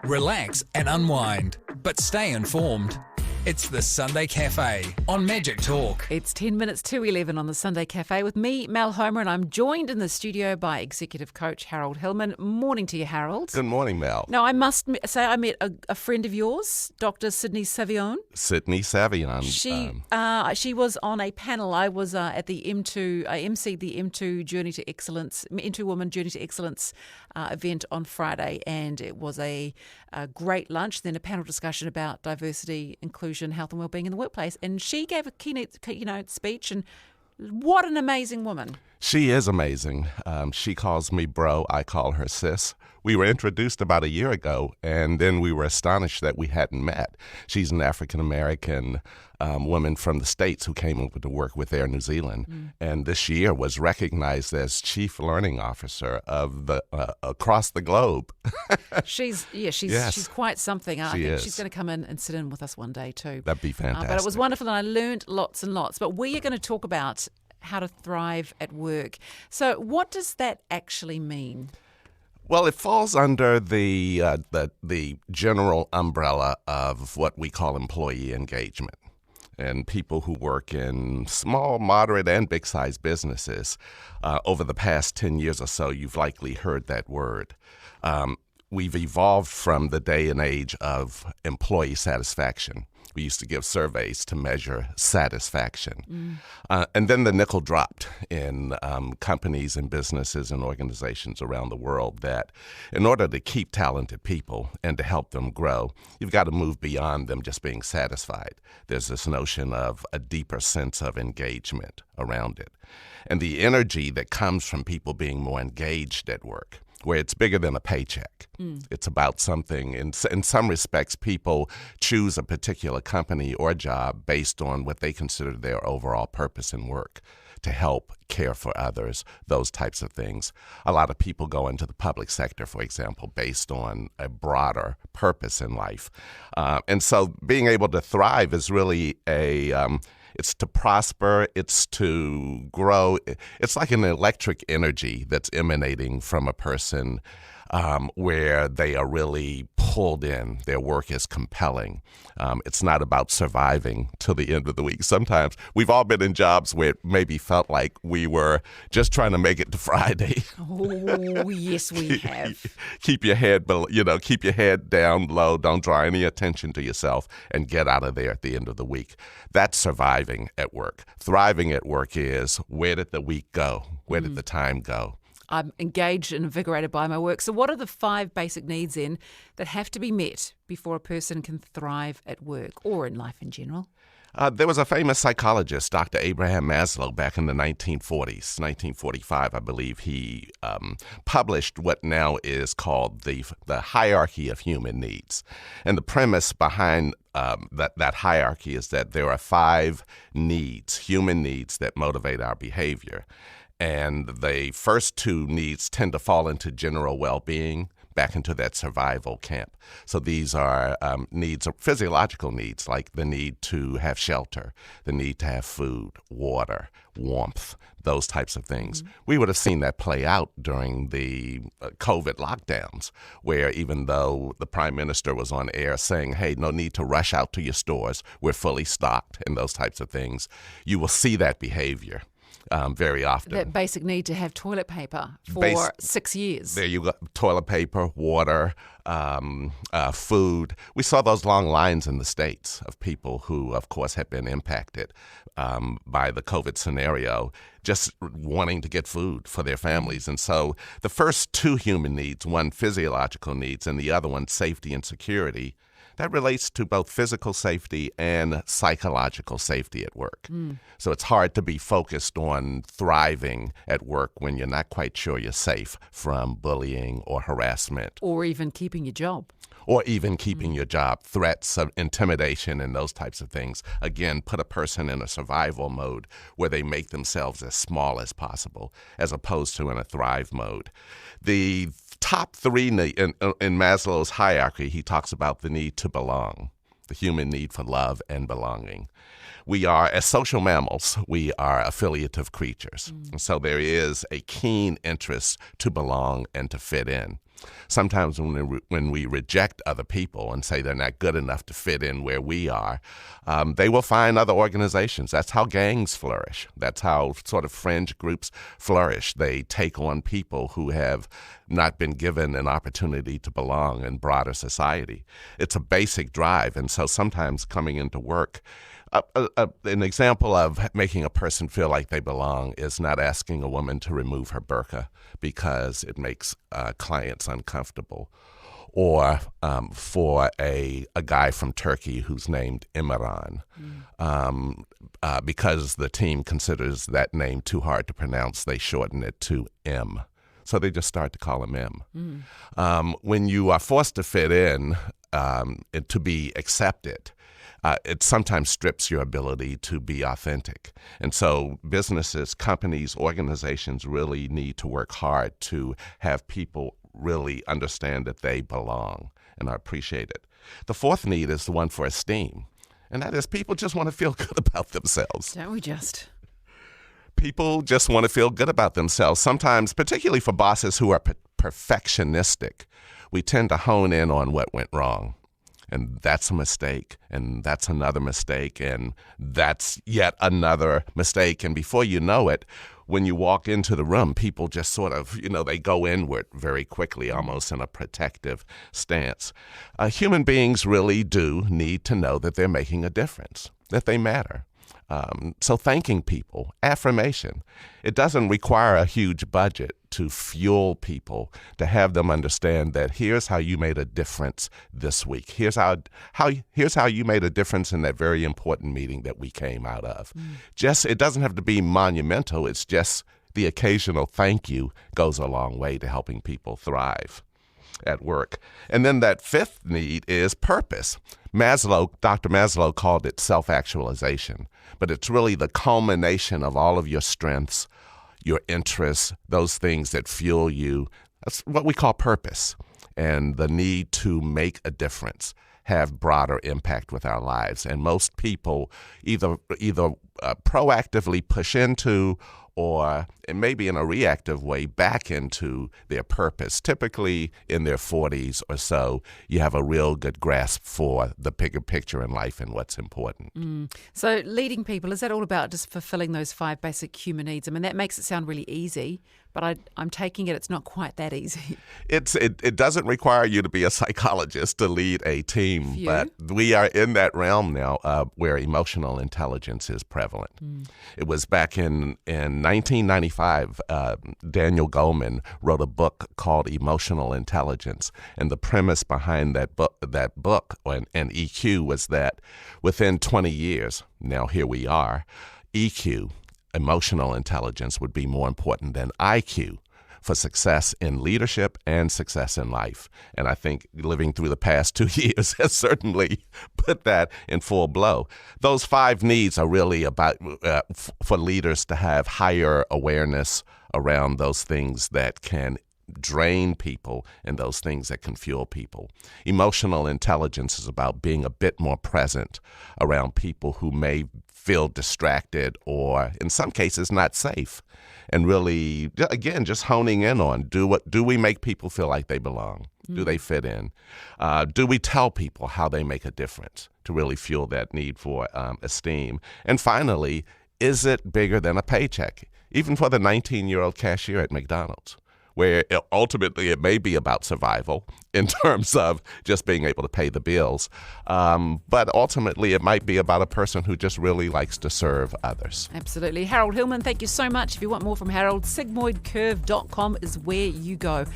relax and unwind, but stay informed. It's the Sunday Cafe on Magic Talk. It's 10 minutes to 11 on the Sunday Cafe with me, Mel Homer, and I'm joined in the studio by Executive Coach Harold Hillman. Morning to you, Harold. Good morning, Mel. Now, I must say I met a friend of yours, Dr. Sydney Savion. Sydney Savion. She was on a panel. I was at the M2, I emceed the M2 Journey to Excellence, M2 Woman Journey to Excellence event on Friday, and it was a great lunch, then a panel discussion about diversity, inclusion, health and wellbeing in the workplace. And she gave a keynote speech, and what an amazing woman. She is amazing. She calls me bro. I call her sis. We were introduced about a year ago, and then we were astonished that we hadn't met. She's an African-American woman from the States who came over to work with Air New Zealand, and this year was recognized as Chief Learning Officer of the across the globe. She's quite something. I think she's going to come in and sit in with us one day too. That'd be fantastic. But it was wonderful, and I learned lots and lots. But we are going to talk about how to thrive at work. So what does that actually mean? Well, it falls under the general umbrella of what we call employee engagement. And people who work in small, moderate, and big-sized businesses, over the past 10 years or so, you've likely heard that word. We've evolved from the day and age of employee satisfaction. We used to give surveys to measure satisfaction. And then the nickel dropped in companies and businesses and organizations around the world that in order to keep talented people and to help them grow, you've got to move beyond them just being satisfied. There's this notion of a deeper sense of engagement around it. And the energy that comes from people being more engaged at work, where it's bigger than a paycheck. It's about something. In some respects, people choose a particular company or job based on what they consider their overall purpose in work, to help care for others, those types of things. A lot of people go into the public sector, for example, based on a broader purpose in life. And so being able to thrive is really it's to prosper, it's to grow. It's like an electric energy that's emanating from a person where they are really pulled in. Their work is compelling. It's not about surviving till the end of the week. Sometimes we've all been in jobs where it maybe felt like we were just trying to make it to Friday. Oh, yes, we have. Keep your head down low. Don't draw any attention to yourself and get out of there at the end of the week. That's surviving at work. Thriving at work is, where did the week go? Where did the time go? I'm engaged and invigorated by my work. So what are the 5 basic needs then that have to be met before a person can thrive at work or in life in general? There was a famous psychologist, Dr. Abraham Maslow, back in the 1940s, 1945, I believe. He published what now is called the hierarchy of human needs. And the premise behind that hierarchy is that there are 5 needs, human needs, that motivate our behavior. And the first 2 needs tend to fall into general well-being, back into that survival camp. So these are physiological needs, like the need to have shelter, the need to have food, water, warmth, those types of things. We would have seen that play out during the COVID lockdowns, where even though the Prime Minister was on air saying, hey, no need to rush out to your stores, we're fully stocked, and those types of things, you will see that behavior very often. That basic need to have toilet paper for 6 years. There you go. Toilet paper, water, food. We saw those long lines in the States of people who, of course, had been impacted by the COVID scenario, just wanting to get food for their families. And so the first 2 human needs, one physiological needs and the other one safety and security, that relates to both physical safety and psychological safety at work. So it's hard to be focused on thriving at work when you're not quite sure you're safe from bullying or harassment. Or even keeping your job. Or even keeping your job, threats of intimidation and those types of things. Again, put a person in a survival mode where they make themselves as small as possible, as opposed to in a thrive mode. The top 3 in Maslow's hierarchy, he talks about the need to belong, the human need for love and belonging. We are, as social mammals, we are affiliative creatures. And so there is a keen interest to belong and to fit in. Sometimes when we reject other people and say they're not good enough to fit in where we are, they will find other organizations. That's how gangs flourish. That's how sort of fringe groups flourish. They take on people who have not been given an opportunity to belong in broader society. It's a basic drive, and so sometimes coming into work, an example of making a person feel like they belong is not asking a woman to remove her burqa because it makes clients uncomfortable, or for a guy from Turkey who's named Imran, because the team considers that name too hard to pronounce, they shorten it to M. So they just start to call him M. When you are forced to fit in, to be accepted, it sometimes strips your ability to be authentic. And so businesses, companies, organizations really need to work hard to have people really understand that they belong and are appreciated. The fourth need is the one for esteem, and that is people just want to feel good about themselves. Don't we just? People just want to feel good about themselves. Sometimes, particularly for bosses who are perfectionistic, we tend to hone in on what went wrong. And that's a mistake, and that's another mistake, and that's yet another mistake. And before you know it, when you walk into the room, people just sort of, they go inward very quickly, almost in a protective stance. Human beings really do need to know that they're making a difference, that they matter. So thanking people, affirmation, it doesn't require a huge budget to fuel people, to have them understand that here's how you made a difference this week. Here's how you made a difference in that very important meeting that we came out of. It doesn't have to be monumental. It's just the occasional thank you goes a long way to helping people thrive at work. And then that fifth need is purpose. Dr. Maslow called it self-actualization, but it's really the culmination of all of your strengths, your interests, those things that fuel you. That's what we call purpose, and the need to make a difference, have broader impact with our lives. And most people either proactively push into, or maybe in a reactive way back into their purpose. Typically in their 40s or so, you have a real good grasp for the bigger picture in life and what's important. So leading people, is that all about just fulfilling those 5 basic human needs? I mean, that makes it sound really easy, but I'm taking it's not quite that easy. It doesn't require you to be a psychologist to lead a team, but we are in that realm now where emotional intelligence is prevalent. It was back in 1995, Daniel Goleman wrote a book called Emotional Intelligence, and the premise behind that book and EQ was that within 20 years, now here we are, EQ, emotional intelligence, would be more important than IQ for success in leadership and success in life. And I think living through the past 2 years has certainly put that in full blow. Those 5 needs are really about for leaders to have higher awareness around those things that can drain people and those things that can fuel people. Emotional intelligence is about being a bit more present around people who may feel distracted or in some cases not safe, and really, again, just honing in on do we make people feel like they belong? Do they fit in? Do we tell people how they make a difference to really fuel that need for esteem? And finally, is it bigger than a paycheck? Even for the 19-year-old cashier at McDonald's, where ultimately it may be about survival in terms of just being able to pay the bills. But ultimately it might be about a person who just really likes to serve others. Absolutely. Harold Hillman, thank you so much. If you want more from Harold, sigmoidcurve.com is where you go.